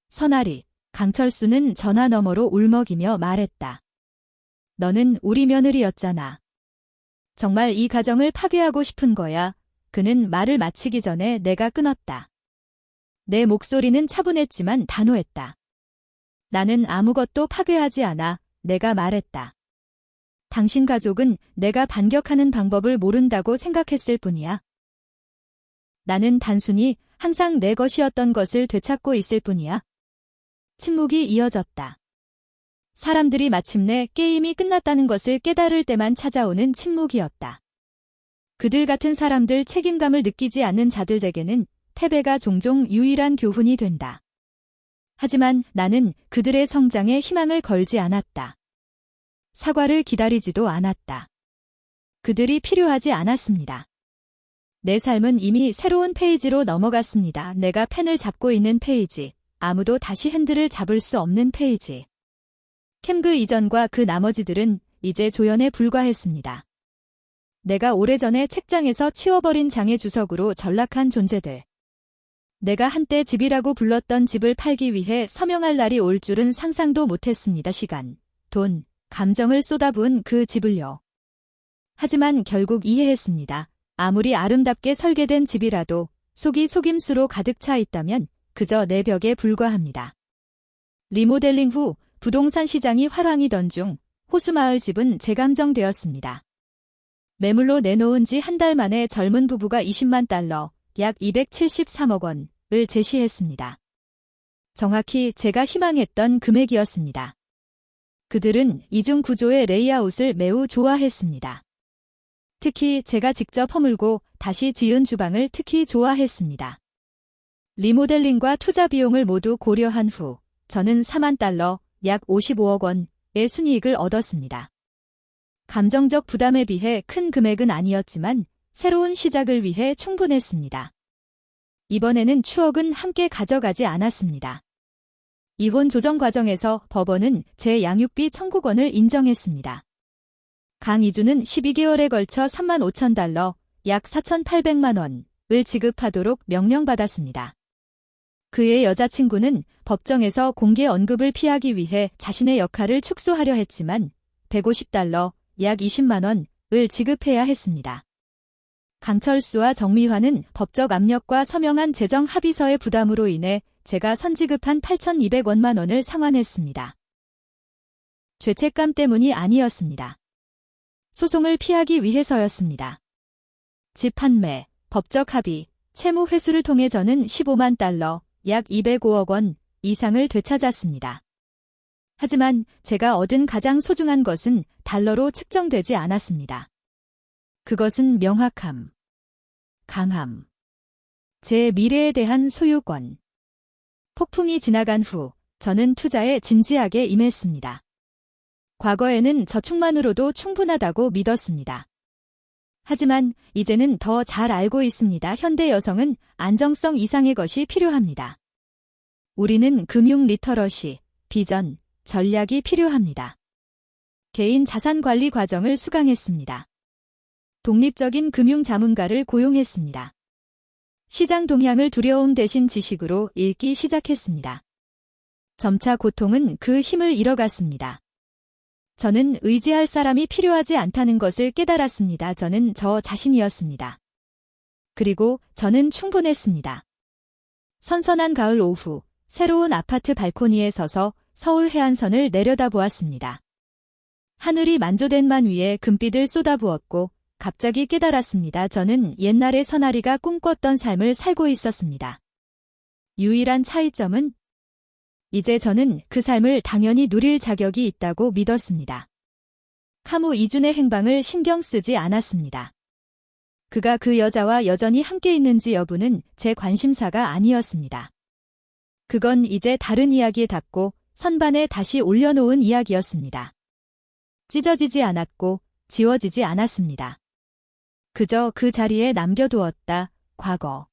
선아리, 강철수는 전화 너머로 울먹이며 말했다. 너는 우리 며느리였잖아. 정말 이 가정을 파괴하고 싶은 거야. 그는 말을 마치기 전에 내가 끊었다. 내 목소리는 차분했지만 단호했다. 나는 아무것도 파괴하지 않아. 내가 말했다. 당신 가족은 내가 반격하는 방법을 모른다고 생각했을 뿐이야. 나는 단순히 항상 내 것이었던 것을 되찾고 있을 뿐이야. 침묵이 이어졌다. 사람들이 마침내 게임이 끝났다는 것을 깨달을 때만 찾아오는 침묵이었다. 그들 같은 사람들 책임감을 느끼지 않는 자들에게는 패배가 종종 유일한 교훈이 된다. 하지만 나는 그들의 성장에 희망을 걸지 않았다. 사과를 기다리지도 않았다. 그들이 필요하지 않았습니다. 내 삶은 이미 새로운 페이지로 넘어갔습니다. 내가 펜을 잡고 있는 페이지, 아무도 다시 핸들을 잡을 수 없는 페이지. 캠그 이전과 그 나머지들은 이제 조연에 불과했습니다. 내가 오래전에 책장에서 치워버린 장의 주석으로 전락한 존재들. 내가 한때 집이라고 불렀던 집을 팔기 위해 서명할 날이 올 줄은 상상도 못했습니다. 시간, 돈, 감정을 쏟아부은 그 집을요. 하지만 결국 이해했습니다. 아무리 아름답게 설계된 집이라도 속이 속임수로 가득 차 있다면 그저 내 벽에 불과합니다. 리모델링 후 부동산 시장이 활황이던 중 호수마을 집은 재감정되었습니다. 매물로 내놓은 지 한 달 만에 젊은 부부가 20만 달러, 약 273억 원, 을 제시했습니다. 정확히 제가 희망했던 금액이었습니다. 그들은 이중 구조의 레이아웃을 매우 좋아했습니다. 특히 제가 직접 허물고 다시 지은 주방을 특히 좋아했습니다. 리모델링과 투자 비용을 모두 고려한 후 저는 4만 달러, 약 55억 원의 순이익을 얻었습니다. 감정적 부담에 비해 큰 금액은 아니었지만 새로운 시작을 위해 충분했습니다. 이번에는 추억은 함께 가져가지 않았습니다. 이혼 조정 과정에서 법원은 제 양육비 청구권을 인정했습니다. 강이주는 12개월에 걸쳐 3만 5천 달러, 약 4,800만 원을 지급하도록 명령받았습니다. 그의 여자친구는 법정에서 공개 언급을 피하기 위해 자신의 역할을 축소하려 했지만 150달러, 약 20만 원을 지급해야 했습니다. 강철수와 정미화는 법적 압력과 서명한 재정 합의서의 부담으로 인해 제가 선지급한 8,200원만 원을 상환했습니다. 죄책감 때문이 아니었습니다. 소송을 피하기 위해서였습니다. 집 판매, 법적 합의, 채무 회수를 통해 저는 15만 달러, 약 205억 원 이상을 되찾았습니다. 하지만 제가 얻은 가장 소중한 것은 달러로 측정되지 않았습니다. 그것은 명확함, 강함, 제 미래에 대한 소유권. 폭풍이 지나간 후 저는 투자에 진지하게 임했습니다. 과거에는 저축만으로도 충분하다고 믿었습니다. 하지만 이제는 더 잘 알고 있습니다. 현대 여성은 안정성 이상의 것이 필요합니다. 우리는 금융 리터러시, 비전, 전략이 필요합니다. 개인 자산 관리 과정을 수강했습니다. 독립적인 금융 자문가를 고용했습니다. 시장 동향을 두려움 대신 지식으로 읽기 시작했습니다. 점차 고통은 그 힘을 잃어갔습니다. 저는 의지할 사람이 필요하지 않다는 것을 깨달았습니다. 저는 저 자신이었습니다. 그리고 저는 충분했습니다. 선선한 가을 오후, 새로운 아파트 발코니에 서서 서울 해안선을 내려다보았습니다. 하늘이 만조된만 위에 금빛을 쏟아부었고 갑자기 깨달았습니다. 저는 옛날의 서나리가 꿈꿨던 삶을 살고 있었습니다. 유일한 차이점은 이제 저는 그 삶을 당연히 누릴 자격이 있다고 믿었습니다. 카무 이준의 행방을 신경 쓰지 않았습니다. 그가 그 여자와 여전히 함께 있는지 여부는 제 관심사가 아니었습니다. 그건 이제 다른 이야기에 닿고 선반에 다시 올려놓은 이야기였습니다. 찢어지지 않았고 지워지지 않았습니다. 그저 그 자리에 남겨두었다. 과거.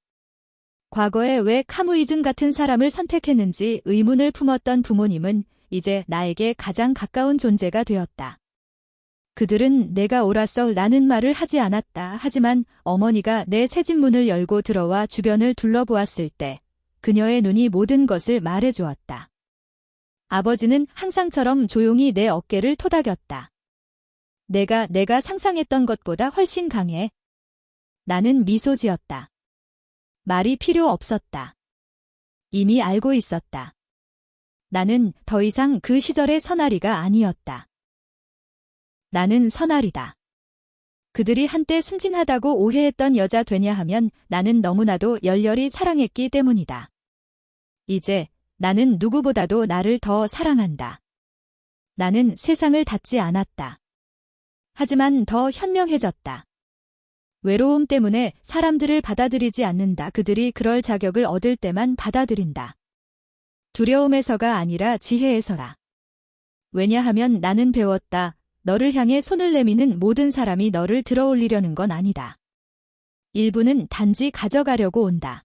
과거에 왜 카무 이준 같은 사람을 선택했는지 의문을 품었던 부모님은 이제 나에게 가장 가까운 존재가 되었다. 그들은 내가 옳았어 라는 말을 하지 않았다. 하지만 어머니가 내 새집 문을 열고 들어와 주변을 둘러보았을 때 그녀의 눈이 모든 것을 말해주었다. 아버지는 항상처럼 조용히 내 어깨를 토닥였다. 내가 상상했던 것보다 훨씬 강해. 나는 미소 지었다. 말이 필요 없었다. 이미 알고 있었다. 나는 더 이상 그 시절의 선아리가 아니었다. 나는 선아리다. 그들이 한때 순진하다고 오해했던 여자 되냐 하면 나는 너무나도 열렬히 사랑했기 때문이다. 이제 나는 누구보다도 나를 더 사랑한다. 나는 세상을 닫지 않았다. 하지만 더 현명해졌다. 외로움 때문에 사람들을 받아들이지 않는다. 그들이 그럴 자격을 얻을 때만 받아들인다. 두려움에서가 아니라 지혜에서라. 왜냐하면 나는 배웠다. 너를 향해 손을 내미는 모든 사람이 너를 들어올리려는 건 아니다. 일부는 단지 가져가려고 온다.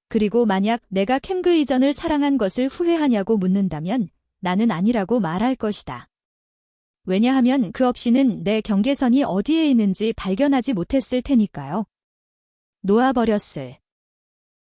그리고 만약 내가 캠그 이전을 사랑한 것을 후회하냐고 묻는다면 나는 아니라고 말할 것이다. 왜냐하면 그 없이는 내 경계선이 어디에 있는지 발견하지 못했을 테니까요. 놓아버렸을